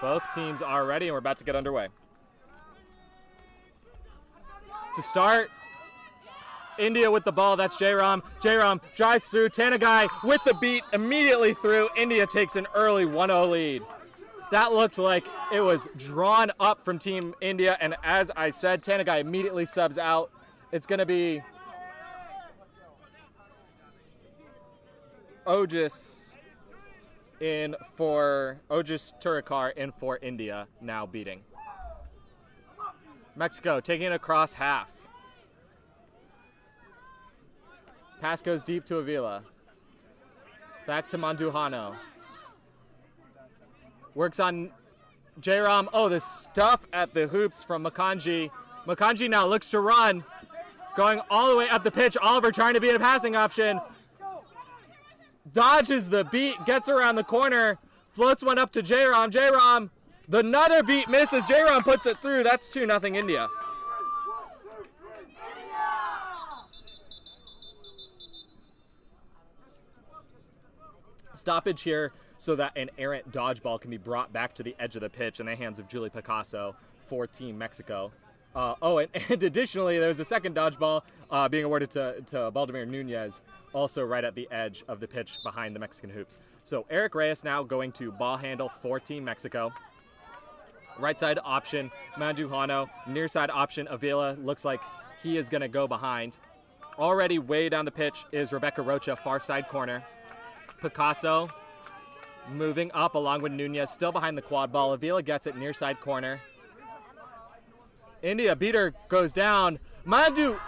Both teams are ready, and we're about to get underway. To start, India with the ball. That's Jairam. Jairam drives through. Tanagai with the beat immediately through. India takes an early 1-0 lead. That looked like it was drawn up from Team India, and as I said, Tanagai immediately subs out. It's going to be Ojis Turikar in for India, now beating. Mexico taking it across half. Pass goes deep to Avila. Back to Mandujano. Works on Jairam. Oh, the stuff at the hoops from Makanji. Makanji now looks to run. Going all the way up the pitch. Oliver trying to be a passing option. Dodges the beat, gets around the corner, floats one up to Jairam. Jairam, another beat misses. Jairam puts it through. That's 2-0 India. Stoppage here so that an errant dodgeball can be brought back to the edge of the pitch in the hands of Julie Picasso for Team Mexico. And additionally, there's a second dodgeball being awarded to Baldemir Nunez, also right at the edge of the pitch behind the Mexican hoops. So Eric Reyes now going to ball handle for Team Mexico. Right side option, Mandujano. Near side option, Avila. Looks like he is going to go behind. Already way down the pitch is Rebecca Rocha, far side corner. Picasso moving up along with Nunez, still behind the quad ball. Avila gets it near side corner. India beater goes down. Mandujano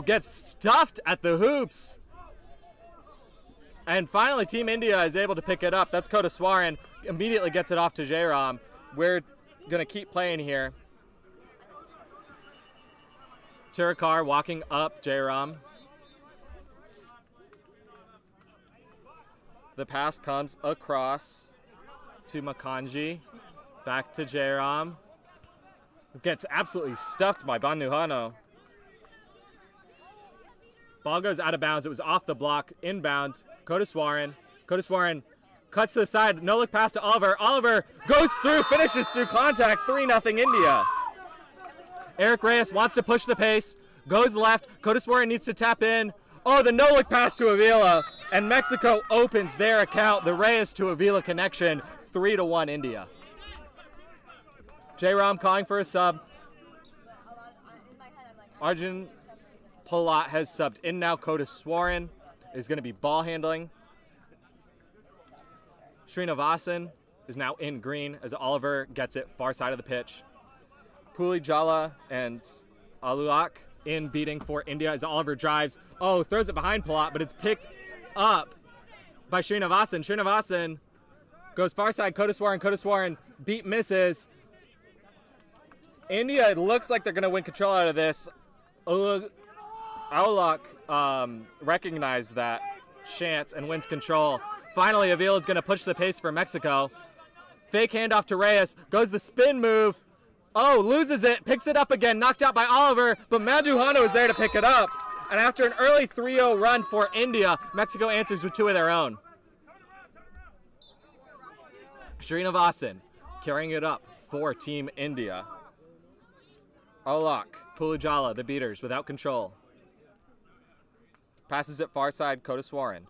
gets stuffed at the hoops. And finally, Team India is able to pick it up. That's Kodaswaran. Immediately gets it off to Jairam. We're going to keep playing here. Turikar walking up Jairam. The pass comes across to Makanji. Back to Jairam. Gets absolutely stuffed by Mandujano. Ball goes out of bounds. It was off the block. Inbound. Kodaswaran. Kodaswaran cuts to the side. No look pass to Oliver. Oliver goes through, finishes through contact. 3-0 India. Eric Reyes wants to push the pace. Goes left. Kodaswaran needs to tap in. Oh, the no look pass to Avila. And Mexico opens their account. The Reyes to Avila connection. 3-1 India. Jairam calling for a sub. Arjun Palat has subbed in now. Kodaswaran is going to be ball handling. Srinivasan is now in green as Oliver gets it far side of the pitch. Puli Jala and Aluak in beating for India as Oliver drives. Oh, throws it behind Palat, but it's picked up by Srinivasan. Srinivasan goes far side. Kodaswaran. Kodaswaran beat misses. India, it looks like they're going to win control out of this. Aulak recognized that chance and wins control. Finally, Avila is going to push the pace for Mexico. Fake handoff to Reyes. Goes the spin move. Oh, loses it. Picks it up again. Knocked out by Oliver, but Mandujano is there to pick it up. And after an early 3-0 run for India, Mexico answers with two of their own. Srinivasan carrying it up for Team India. Aulak, Pulajala, the beaters, without control. Passes it far side, Kodaswaran.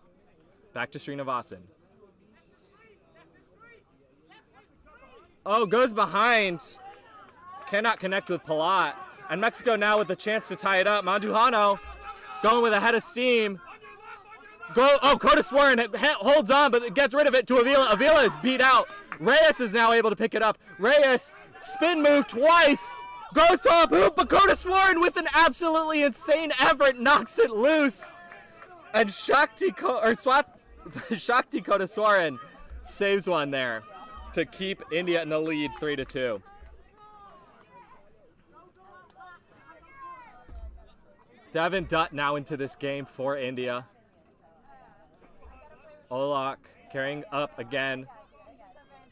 Back to Srinivasan. Oh, goes behind. Cannot connect with Palat. And Mexico now with the chance to tie it up. Mandujano going with a head of steam. Kodaswaran holds on, but it gets rid of it to Avila. Avila is beat out. Reyes is now able to pick it up. Reyes, spin move twice. Goes top hoop, but Kodaswaran with an absolutely insane effort knocks it loose. And Shakti Kodaswaran saves one there to keep India in the lead 3-2. Devin Dutt now into this game for India. Olak carrying up again.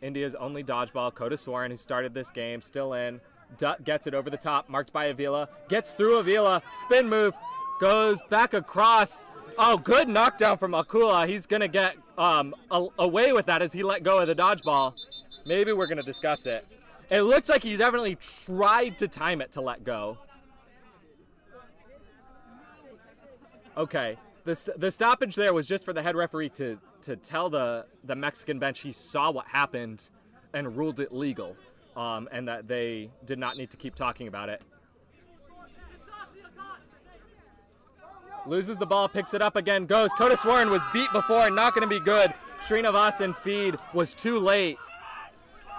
India's only dodgeball. Kodaswaran, who started this game, still in. Dutt gets it over the top, marked by Avila. Gets through Avila. Spin move. Goes back across. Oh, good knockdown from Akula. He's going to get away with that as he let go of the dodgeball. Maybe we're going to discuss it. It looked like he definitely tried to time it to let go. Okay. The stoppage there was just for the head referee to tell the Mexican bench he saw what happened and ruled it legal, and that they did not need to keep talking about it. Loses the ball, picks it up again, goes. Cotis Warren was beat before and not going to be good. Srinivasan feed was too late.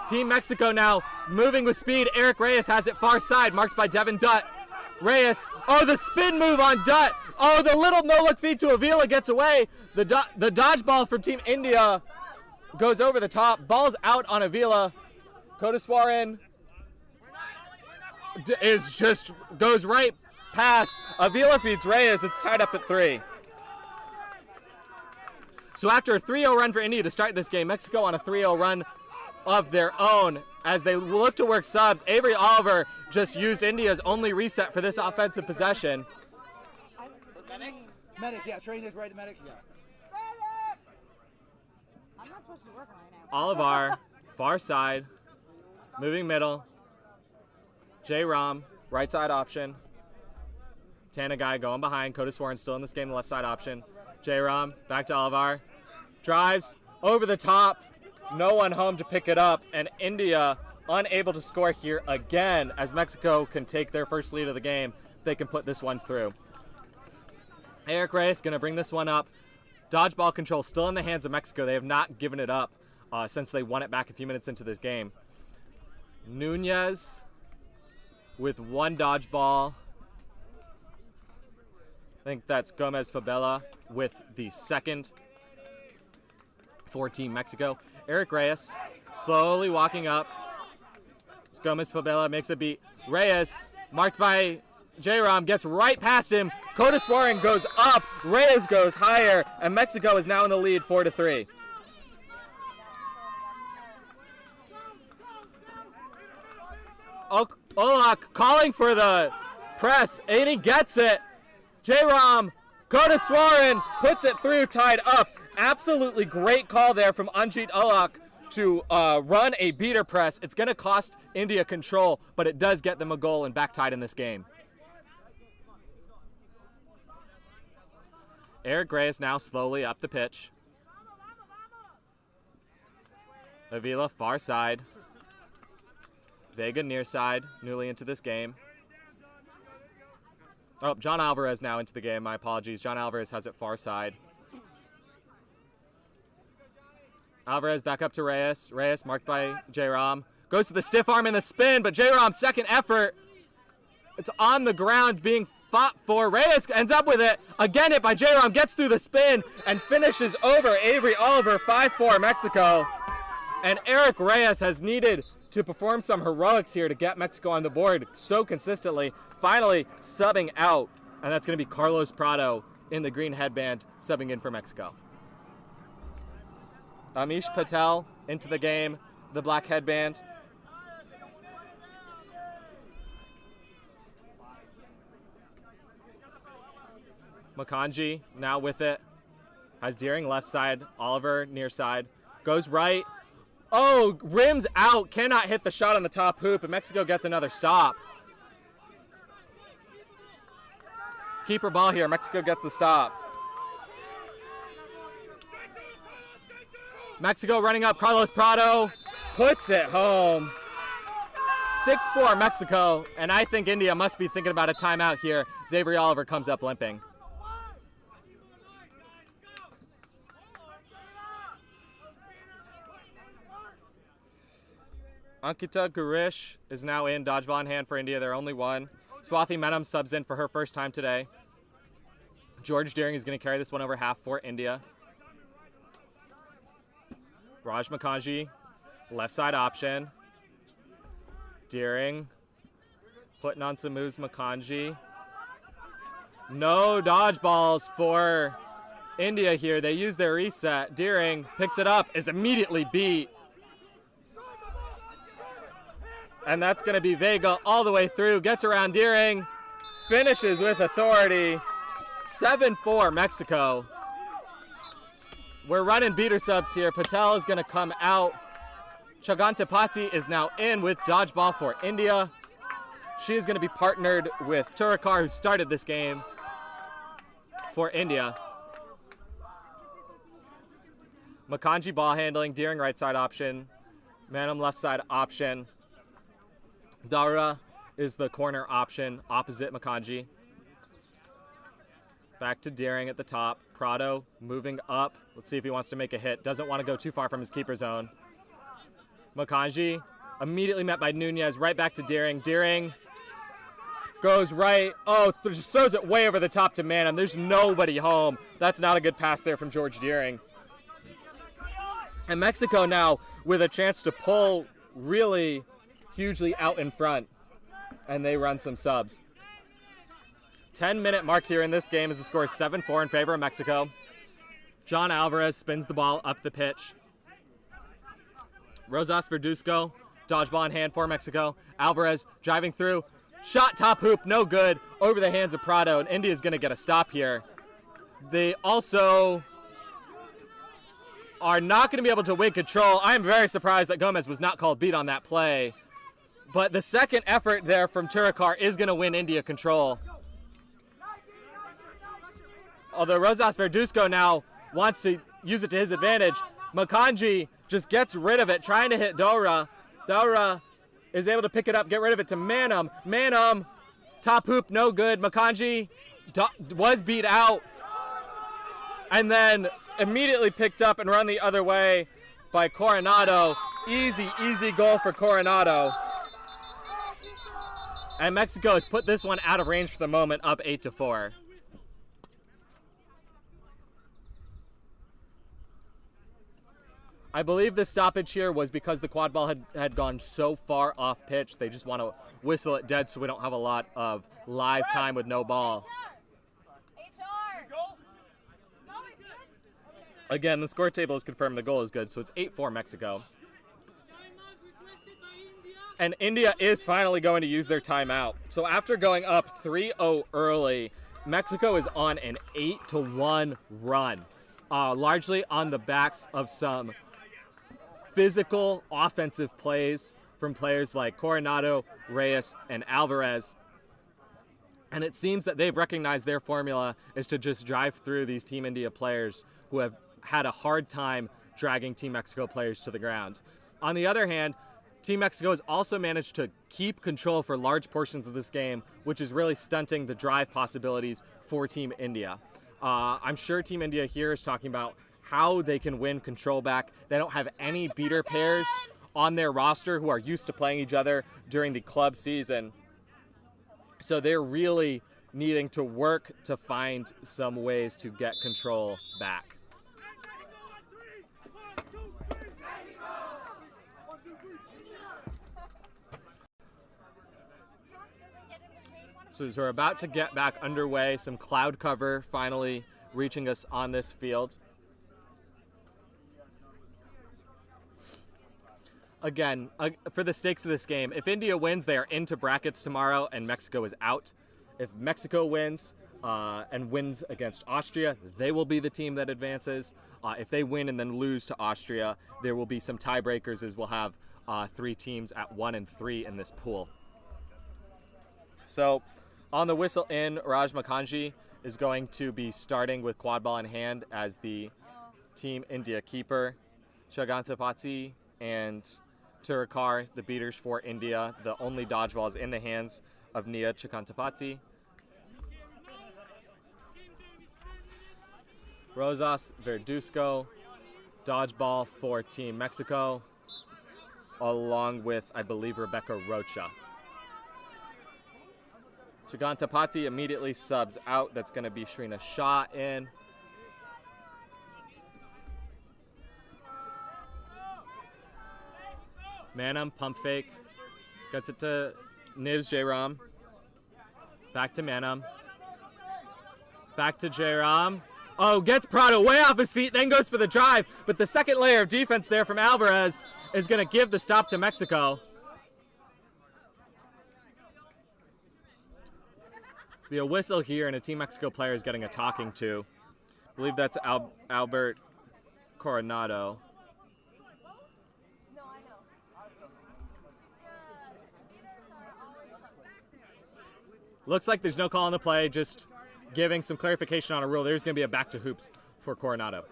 Team Mexico now moving with speed. Eric Reyes has it far side, marked by Devin Dutt. Reyes, oh, the spin move on Dutt. Oh, the little no-look feed to Avila gets away. The dodgeball from Team India goes over the top. Ball's out on Avila. Cotis Warren goes right past. Avila feeds Reyes. It's tied up at 3. So after a 3-0 run for India to start this game, Mexico on a 3-0 run of their own as they look to work subs. Avery Oliver just used India's only reset for this offensive possession. Medic, yeah, train is right, medic, yeah. I'm not supposed to be working right now. Oliver, far side, moving middle. J. Ram, right side option. Tanagai going behind. Cotis Warren still in this game, left side option. J. Ram, back to Oliver. Drives over the top. No one home to pick it up, and India unable to score here again as Mexico can take their first lead of the game. They can put this one through. Eric Reyes going to bring this one up. Dodgeball control still in the hands of Mexico. They have not given it up since they won it back a few minutes into this game. Nunez with one dodgeball. I think that's Gomez Fabella with the second for Team Mexico. Eric Reyes slowly walking up. Gomez Fabella makes a beat. Reyes, marked by J-Rom, gets right past him. Cotis Warren goes up. Reyes goes higher. And Mexico is now in the lead 4-3. Olak calling for the press. And he gets it. J-Rom, Cotis Warren puts it through, tied up. Absolutely great call there from Anjit Olak to run a beater press. It's going to cost India control, but it does get them a goal and back tied in this game. Eric Reyes now slowly up the pitch. Avila far side. Vega near side, newly into this game. Oh, John Alvarez now into the game. My apologies. John Alvarez has it far side. Alvarez back up to Reyes. Reyes marked by J-Rom. Goes to the stiff arm and the spin, but J-Rom's second effort. It's on the ground being fought for. Reyes ends up with it. Again hit by J-Rom. Gets through the spin and finishes over Avery Oliver. 5-4 Mexico. And Eric Reyes has needed to perform some heroics here to get Mexico on the board so consistently. Finally subbing out. And that's going to be Carlos Prado in the green headband subbing in for Mexico. Amish Patel into the game, the black headband. Makanji now with it. Has Deering left side, Oliver near side. Goes right. Oh, rims out. Cannot hit the shot on the top hoop, and Mexico gets another stop. Keeper ball here. Mexico gets the stop. Mexico running up. Carlos Prado puts it home. 6-4 Mexico, and I think India must be thinking about a timeout here. Xavier Oliver comes up limping. Ankita Gurish is now in. Dodgeball in hand for India. They're only one. Swathi Menon subs in for her first time today. George Deering is going to carry this one over half for India. Raj Makanji, left side option. Deering putting on some moves. Makanji. No dodgeballs for India here. They use their reset. Deering picks it up, is immediately beat. And that's going to be Vega all the way through. Gets around Deering. Finishes with authority. 7-4 Mexico. We're running beater subs here. Patel is going to come out. Chagantapati is now in with dodgeball for India. She is going to be partnered with Turakar, who started this game for India. Makanji ball handling, Deering right side option, Manam left side option. Dara is the corner option opposite Makanji. Back to Deering at the top. Prado moving up. Let's see if he wants to make a hit. Doesn't want to go too far from his keeper zone. Makanji immediately met by Nunez. Right back to Deering. Deering goes right. Oh, just throws it way over the top to Manam. There's nobody home. That's not a good pass there from George Deering. And Mexico now with a chance to pull really hugely out in front. And they run some subs. 10-minute mark here in this game as the score is 7-4 in favor of Mexico. John Alvarez spins the ball up the pitch. Rosas Verduzco, dodgeball in hand for Mexico. Alvarez driving through. Shot top hoop, no good. Over the hands of Prado, and India's going to get a stop here. They also are not going to be able to win control. I am very surprised that Gomez was not called beat on that play. But the second effort there from Turakar is going to win India control. Although Rosas Verduzco now wants to use it to his advantage, Makanji just gets rid of it, trying to hit Dora. Dora is able to pick it up, get rid of it to Manam. Manam, top hoop, no good. Makanji was beat out and then immediately picked up and run the other way by Coronado. Easy, easy goal for Coronado. And Mexico has put this one out of range for the moment, up 8-4. I believe the stoppage here was because the quad ball had gone so far off pitch. They just want to whistle it dead so we don't have a lot of live time with no ball. Again, the score table is confirmed the goal is good, so it's 8-4 Mexico. And India is finally going to use their timeout. So after going up 3-0 early, Mexico is on an 8-1 run, largely on the backs of some physical offensive plays from players like Coronado, Reyes, and Alvarez. And it seems that they've recognized their formula is to just drive through these Team India players who have had a hard time dragging Team Mexico players to the ground. On the other hand, Team Mexico has also managed to keep control for large portions of this game, which is really stunting the drive possibilities for Team India. I'm sure Team India here is talking about how they can win control back. They don't have any beater pairs on their roster who are used to playing each other during the club season. So they're really needing to work to find some ways to get control back. So as we're about to get back underway, some cloud cover finally reaching us on this field. Again, for the stakes of this game, if India wins, they are into brackets tomorrow and Mexico is out. If Mexico wins and wins against Austria, they will be the team that advances. If they win and then lose to Austria, there will be some tiebreakers as we'll have 3 teams at 1 and 3 in this pool. So on the whistle in, Raj Makanji is going to be starting with quad ball in hand as the Team India keeper. Chagantapati and Turakar, the beaters for India. The only dodgeball is in the hands of Nia Chagantapati. Rosas Verduzco, dodgeball for Team Mexico, along with, I believe, Rebecca Rocha. Chagantapati immediately subs out. That's going to be Shrina Shah in. Manam, pump fake. Gets it to Nivs Jairam. Back to Manam. Back to Jairam. Oh, gets Prado way off his feet, then goes for the drive. But the second layer of defense there from Alvarez is going to give the stop to Mexico. Be a whistle here, and a Team Mexico player is getting a talking to. I believe that's Albert Coronado. Looks like there's no call on the play, just giving some clarification on a rule. There's going to be a back to hoops for Coronado.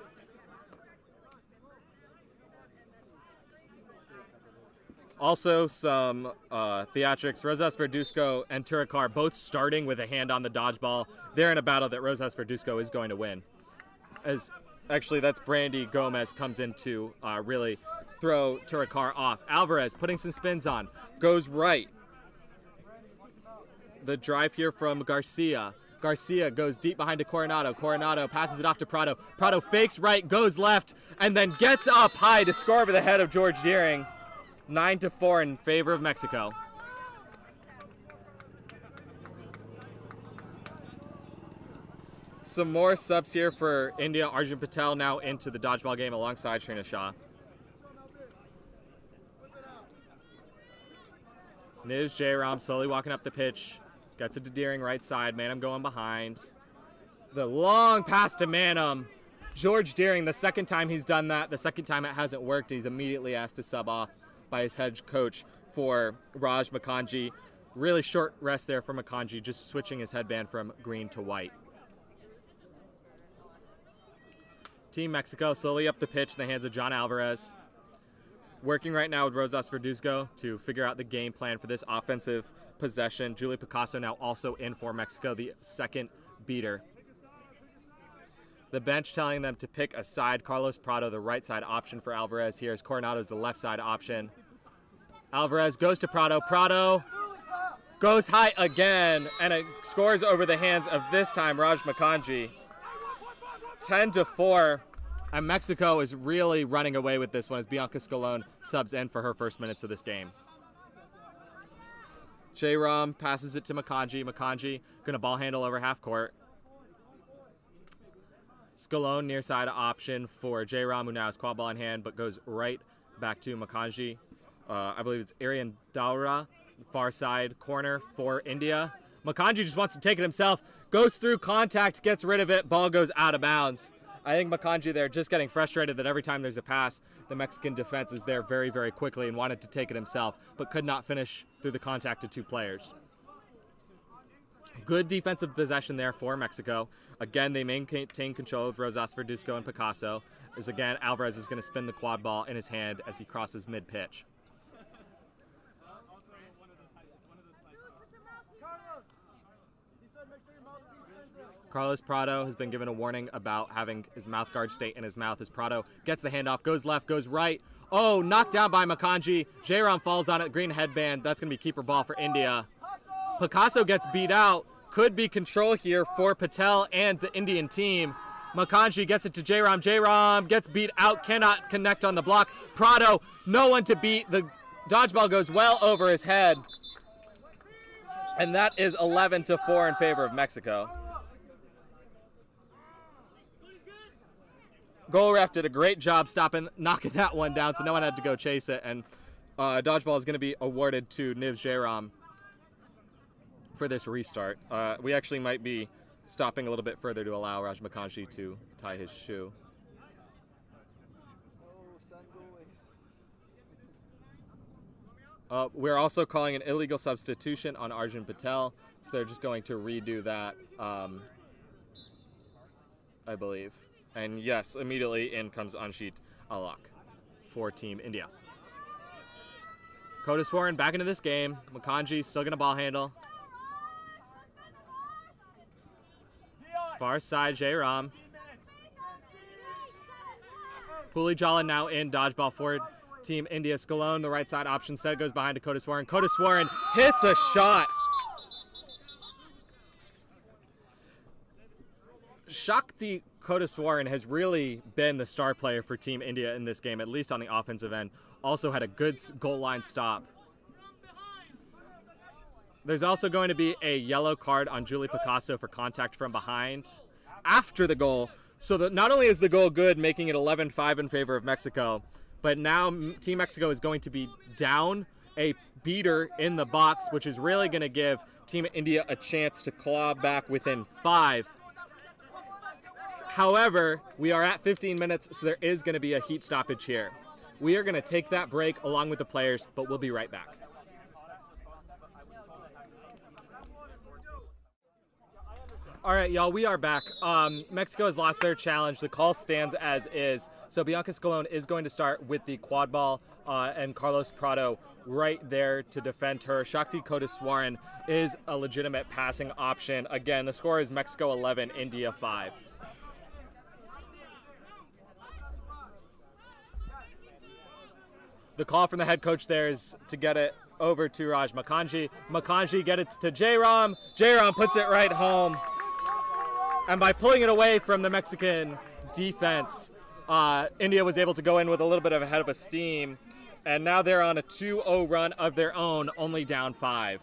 Also, some theatrics. Rosas Verduzco and Turacar both starting with a hand on the dodgeball. They're in a battle that Rosas Verduzco is going to win. Actually, that's Brandy Gomez comes in to really throw Turacar off. Alvarez putting some spins on. Goes right. The drive here from Garcia. Garcia goes deep behind to Coronado. Coronado passes it off to Prado. Prado fakes right, goes left, and then gets up high to score over the head of George Deering. 9-4 in favor of Mexico. Some more subs here for India. Arjun Patel now into the dodgeball game alongside Shrina Shah. Niz Jairam slowly walking up the pitch. Gets it to Deering right side. Manham going behind. The long pass to Manham. George Deering, the second time he's done that, the second time it hasn't worked, he's immediately asked to sub off by his head coach for Raj Makanji. Really short rest there for Makanji, just switching his headband from green to white. Team Mexico slowly up the pitch in the hands of John Alvarez. Working right now with Rosas Verduzco to figure out the game plan for this offensive possession. Julie Picasso now also in for Mexico, the second beater. The bench telling them to pick a side. Carlos Prado, the right side option for Alvarez here, as Coronado's the left side option. Alvarez goes to Prado. Prado goes high again, and it scores over the hands of this time Raj Makanji. 10-4. And Mexico is really running away with this one as Bianca Scalone subs in for her first minutes of this game. Jairam passes it to Makanji. Makanji going to ball handle over half court. Scalone near side option for Jairam, who now has quad ball in hand, but goes right back to Makanji. I believe it's Arian Daura, far side corner for India. Makanji just wants to take it himself. Goes through contact, gets rid of it. Ball goes out of bounds. I think Makanji there just getting frustrated that every time there's a pass, the Mexican defense is there very, very quickly and wanted to take it himself, but could not finish through the contact of two players. Good defensive possession there for Mexico. Again, they maintain control with Rosas Verduzco and Picasso. As again, Alvarez is going to spin the quad ball in his hand as he crosses mid-pitch. Carlos Prado has been given a warning about having his mouth guard stay in his mouth as Prado gets the handoff, goes left, goes right. Oh, knocked down by Makanji. Jairam falls on it, green headband. That's going to be keeper ball for India. Picasso gets beat out. Could be control here for Patel and the Indian team. Makanji gets it to Jairam. Jairam gets beat out, cannot connect on the block. Prado, no one to beat. The dodgeball goes well over his head. And that is 11-4 in favor of Mexico. Goal ref did a great job knocking that one down, so no one had to go chase it. And dodgeball is going to be awarded to Niv Jairam for this restart. We actually might be stopping a little bit further to allow Raj Makanji to tie his shoe. We're also calling an illegal substitution on Arjun Patel, so they're just going to redo that, I believe. And yes, immediately in comes Anshit Alak for Team India. Kotis Warren back into this game. Makanji still going to ball handle. Far side, Jairam. Poolijala now in dodgeball for Team India. Scalone, the right side option, instead goes behind to Kotis Warren. Kotis Warren hits a shot. Shakti Kotis Warren has really been the star player for Team India in this game, at least on the offensive end. Also had a good goal line stop. There's also going to be a yellow card on Julie Picasso for contact from behind after the goal. So that not only is the goal good, making it 11-5 in favor of Mexico, but now Team Mexico is going to be down a beater in the box, which is really going to give Team India a chance to claw back within 5. However, we are at 15 minutes, so there is going to be a heat stoppage here. We are going to take that break along with the players, but we'll be right back. All right, y'all, we are back. Mexico has lost their challenge. The call stands as is. So Bianca Scalone is going to start with the quad ball, and Carlos Prado right there to defend her. Shakti Kodeswaran is a legitimate passing option. Again, the score is Mexico 11, India 5. The call from the head coach there is to get it over to Raj Makanji. Makanji gets it to Jairam. Jairam puts it right home. And by pulling it away from the Mexican defense, India was able to go in with a little bit of a head of a steam. And now they're on a 2-0 run of their own, only down 5.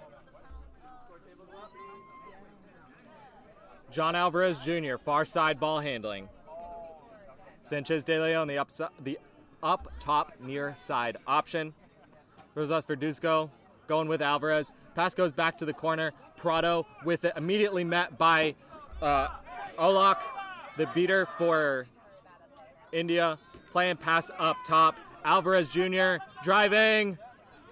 John Alvarez Jr., far side ball handling. Sanchez de Leon, the up top near side option. Rosas Verduzco going with Alvarez. Pass goes back to the corner. Prado with it, immediately met by Olak, the beater for India. Playing pass up top. Alvarez Jr. driving.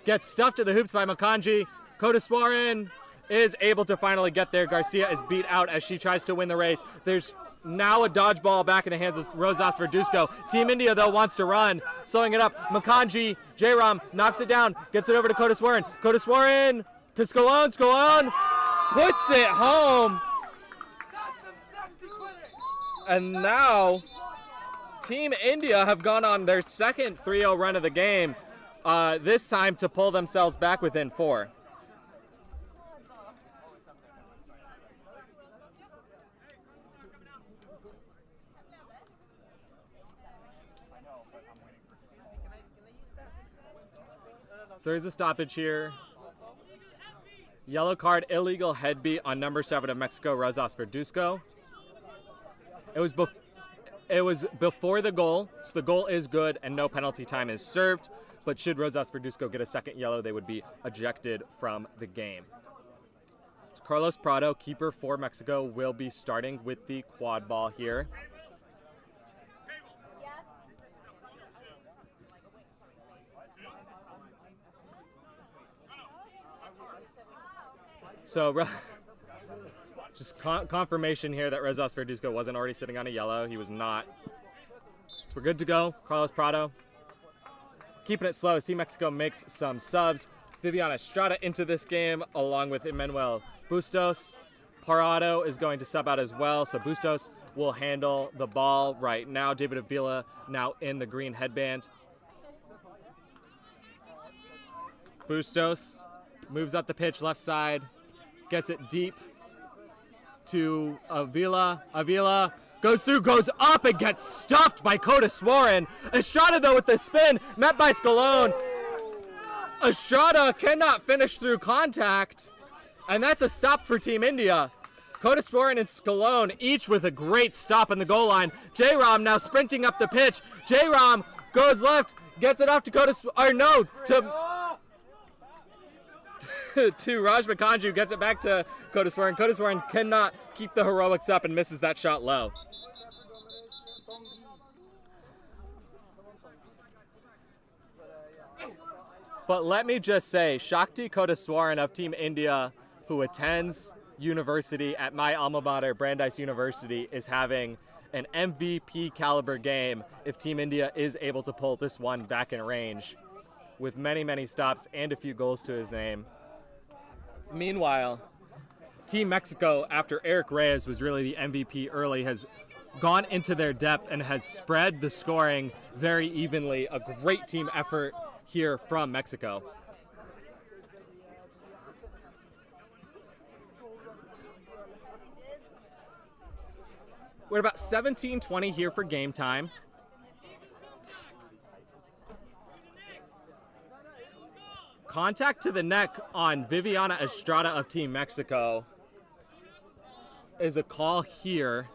Gets stuffed to the hoops by Makanji. Kodeswaran is able to finally get there. Garcia is beat out as she tries to win the race. There's now a dodgeball back in the hands of Rosas Verduzco. Team India, though, wants to run. Slowing it up. Makanji, Jairam knocks it down. Gets it over to Kodeswaran. Kodeswaran to Scalone. Scalone puts it home. And now Team India have gone on their second 3-0 run of the game, this time to pull themselves back within 4. So there's a stoppage here. Yellow card, illegal head beat on number 7 of Mexico, Rosas Verduzco. It was before the goal, so the goal is good and no penalty time is served. But should Rosas Verduzco get a second yellow, they would be ejected from the game. So Carlos Prado, keeper for Mexico, will be starting with the quad ball here. So just confirmation here that Rosas Verduzco wasn't already sitting on a yellow. He was not. So we're good to go. Carlos Prado keeping it slow as Team Mexico makes some subs. Viviana Estrada into this game along with Emmanuel Bustos. Parado is going to sub out as well, so Bustos will handle the ball right now. David Avila now in the green headband. Bustos moves up the pitch left side. Gets it deep to Avila. Avila goes through, goes up, and gets stuffed by Kodeswaran. Estrada, though, with the spin, met by Scalone. Estrada cannot finish through contact, and that's a stop for Team India. Kodeswaran and Scalone, each with a great stop on the goal line. Jairam now sprinting up the pitch. Jairam goes left, gets it off to to Raj Makanji, who gets it back to Kodeswaran. Kodeswaran cannot keep the heroics up and misses that shot low. But let me just say, Shakti Kodeswaran of Team India, who attends university at my alma mater, Brandeis University, is having an MVP caliber game if Team India is able to pull this one back in range with many, many stops and a few goals to his name. Meanwhile, Team Mexico, after Eric Reyes was really the MVP early, has gone into their depth and has spread the scoring very evenly. A great team effort here from Mexico. We're about 17:20 here for game time. Contact to the neck on Viviana Estrada of Team Mexico is a call here.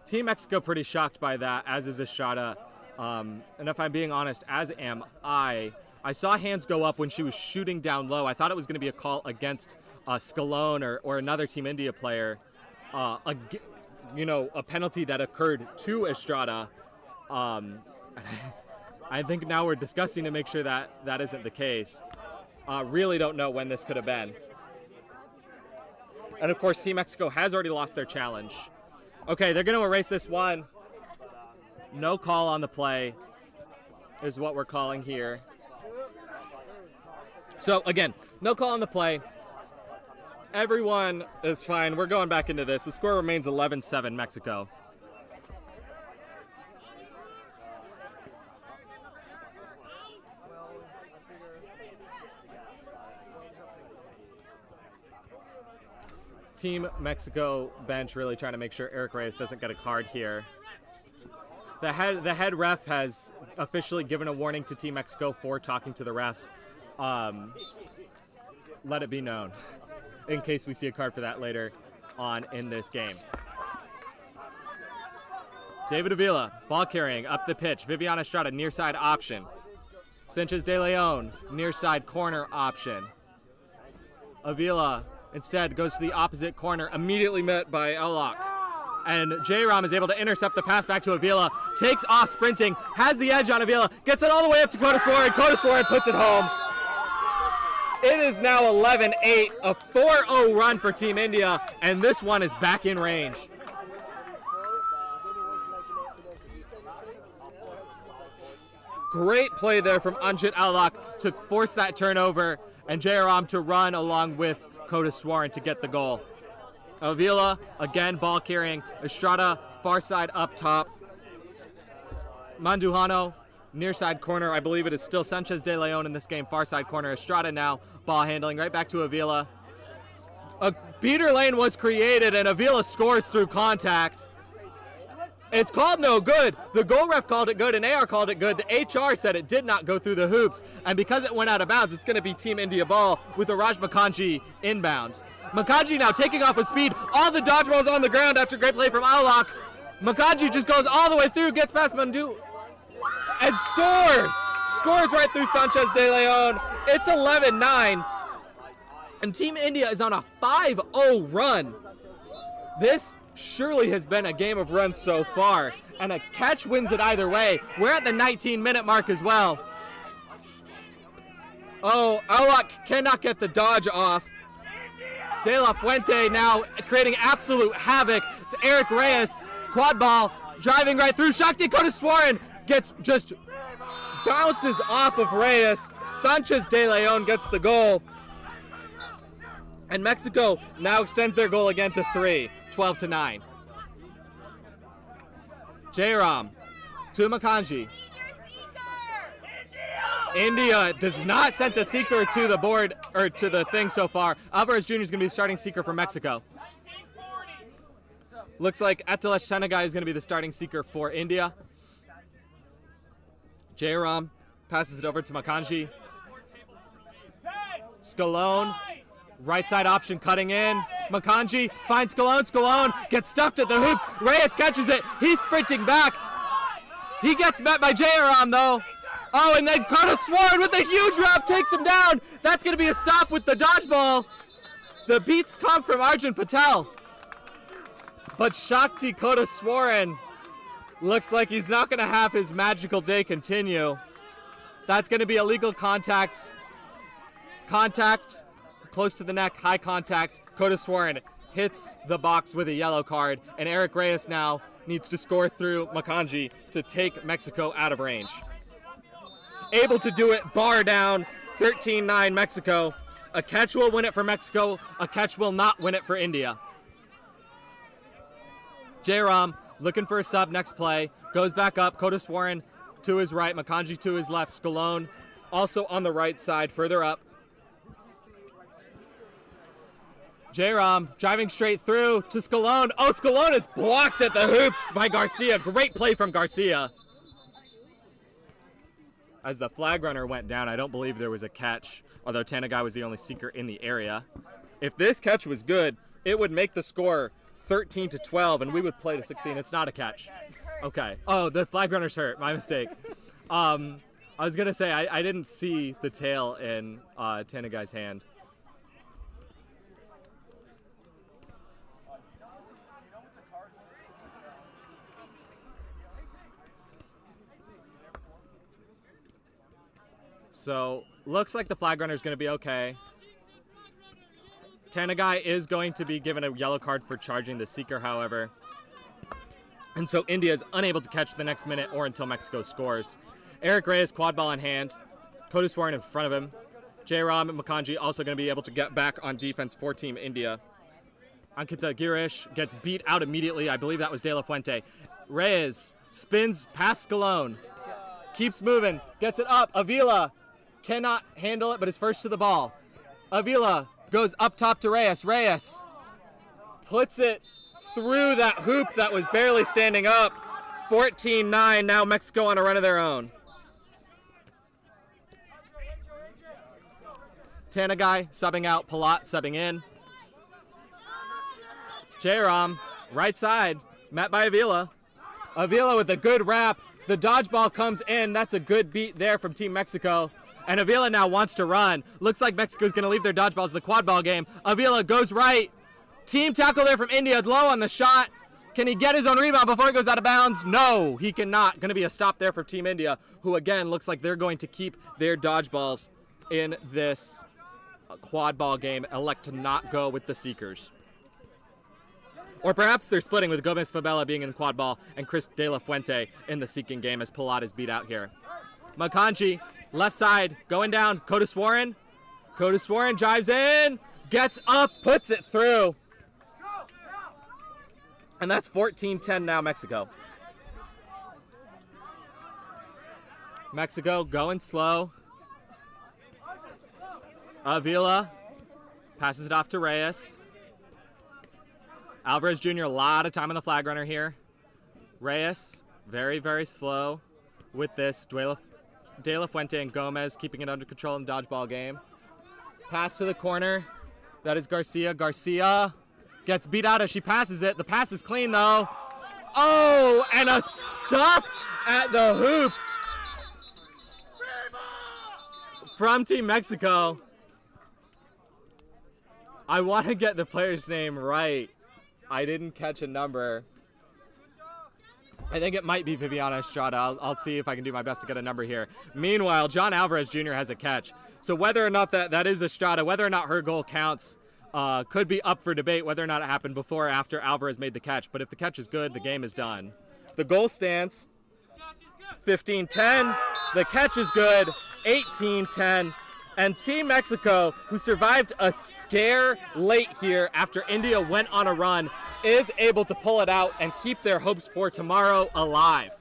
Team Mexico pretty shocked by that, as is Estrada. And if I'm being honest, as am I. I saw hands go up when she was shooting down low. I thought it was going to be a call against Scalone or another Team India player. A penalty that occurred to Estrada. I think now we're discussing to make sure that that isn't the case. Really don't know when this could have been. And of course, Team Mexico has already lost their challenge. Okay, they're going to erase this one. No call on the play is what we're calling here. So again, no call on the play. Everyone is fine. We're going back into this. The score remains 11-7 Mexico. Team Mexico bench really trying to make sure Eric Reyes doesn't get a card here. The head ref has officially given a warning to Team Mexico for talking to the refs. Let it be known in case we see a card for that later on in this game. David Avila, ball carrying up the pitch. Vivian Estrada, near side option. Sanchez de Leon, near side corner option. Avila instead goes to the opposite corner, immediately met by Elok. And J-Rom is able to intercept the pass back to Avila, takes off sprinting, has the edge on Avila, gets it all the way up to Kodeswaran. Kodeswaran puts it home. It is now 11-8, a 4-0 run for Team India, and this one is back in range. Great play there from Anjit Alak to force that turnover, and J-Rom to run along with Kodeswaran to get the goal. Avila, again, ball carrying. Estrada, far side up top. Mandujano, near side corner. I believe it is still Sanchez de Leon in this game, far side corner. Estrada now, ball handling right back to Avila. A beater lane was created, and Avila scores through contact. It's called no good. The goal ref called it good, and AR called it good. The HR said it did not go through the hoops, and because it went out of bounds, it's going to be Team India ball with the Raj Makanji inbound. Makanji now taking off with speed. All the dodgeballs on the ground after great play from Alak. Makanji just goes all the way through, gets past Mandu, and scores! Scores right through Sanchez de Leon. It's 11-9, and Team India is on a 5-0 run. This surely has been a game of runs so far, and a catch wins it either way. We're at the 19-minute mark as well. Oh, Alak cannot get the dodge off. De La Fuente now creating absolute havoc. It's Eric Reyes, quad ball, driving right through. Shakti Kodeswaran gets just bounces off of Reyes. Sanchez de Leon gets the goal. And Mexico now extends their goal again to 3, 12-9. J-Rom to Makanji. India does not send a seeker to the board, or to the thing so far. Alvarez Jr. is going to be the starting seeker for Mexico. Looks like Atilesh Tenagai is going to be the starting seeker for India. J-Rom passes it over to Makanji. Scalone, right side option cutting in. Makanji finds Scalone. Scalone gets stuffed at the hoops. Reyes catches it. He's sprinting back. He gets met by J-Rom though. Oh, and then Kodeswaran with a huge rep takes him down. That's going to be a stop with the dodgeball. The beats come from Arjun Patel. But Shakti Kodeswaran looks like he's not going to have his magical day continue. That's going to be illegal contact. Contact, close to the neck, high contact. Kodeswaran hits the box with a yellow card, and Eric Reyes now needs to score through Makanji to take Mexico out of range. Able to do it, bar down, 13-9 Mexico. A catch will win it for Mexico. A catch will not win it for India. J-Rom looking for a sub next play. Goes back up. Kodeswaran to his right. Makanji to his left. Scalone also on the right side, further up. J-Rom driving straight through to Scalone. Oh, Scalone is blocked at the hoops by Garcia. Great play from Garcia. As the flag runner went down, I don't believe there was a catch, although Tenagai was the only seeker in the area. If this catch was good, it would make the score 13-12, and we would play to 16. It's not a catch. Okay. Oh, the flag runner's hurt. My mistake. I was going to say, I didn't see the tail in Tenagai's hand. So, looks like the flag runner is going to be okay. Tanagai is going to be given a yellow card for charging the seeker, however. And so India is unable to catch the next minute or until Mexico scores. Eric Reyes, quad ball in hand. Kodaswaran in front of him. Jairam and Makanji also going to be able to get back on defense for Team India. Ankita Girish gets beat out immediately. I believe that was De La Fuente. Reyes spins past Scalone. Keeps moving. Gets it up. Avila cannot handle it, but is first to the ball. Avila goes up top to Reyes. Reyes puts it through that hoop that was barely standing up. 14-9. Now Mexico on a run of their own. Tanagai subbing out. Palat subbing in. Jairam, right side, met by Avila. Avila with a good wrap. The dodgeball comes in. That's a good beat there from Team Mexico. And Avila now wants to run. Looks like Mexico's going to leave their dodgeballs in the quad ball game. Avila goes right. Team tackle there from India, low on the shot. Can he get his own rebound before he goes out of bounds? No, he cannot. Going to be a stop there for Team India, who again looks like they're going to keep their dodgeballs in this quad ball game, elect to not go with the seekers. Or perhaps they're splitting with Gomez Fabella being in quad ball and Chris De La Fuente in the seeking game as Palat is beat out here. Makanji, left side, going down. Kodaswaran. Kodaswaran drives in, gets up, puts it through. And that's 14-10 now, Mexico. Mexico going slow. Avila passes it off to Reyes. Alvarez Jr., a lot of time on the flag runner here. Reyes, very, very slow with this. De La Fuente and Gomez keeping it under control in the dodgeball game. Pass to the corner. That is Garcia. Garcia gets beat out as she passes it. The pass is clean, though. Oh, and a stuff at the hoops from Team Mexico. I want to get the player's name right. I didn't catch a number. I think it might be Viviana Estrada. I'll see if I can do my best to get a number here. Meanwhile, John Alvarez Jr. has a catch. So whether or not that is Estrada, whether or not her goal counts, could be up for debate whether or not it happened before or after Alvarez made the catch. But if the catch is good, the game is done. The goal stands 15-10. The catch is good, 18-10. And Team Mexico, who survived a scare late here after India went on a run, is able to pull it out and keep their hopes for tomorrow alive.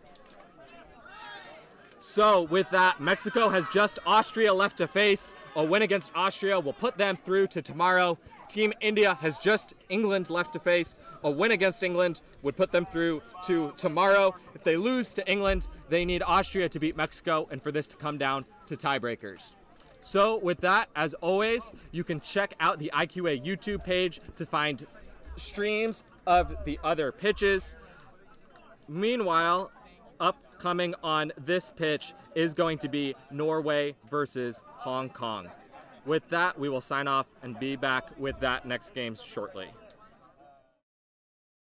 So with that, Mexico has just Austria left to face. A win against Austria will put them through to tomorrow. Team India has just England left to face. A win against England would put them through to tomorrow. If they lose to England, they need Austria to beat Mexico and for this to come down to tiebreakers. So with that, as always, you can check out the IQA YouTube page to find streams of the other pitches. Meanwhile, upcoming on this pitch is going to be Norway versus Hong Kong. With that, we will sign off and be back with that next game shortly.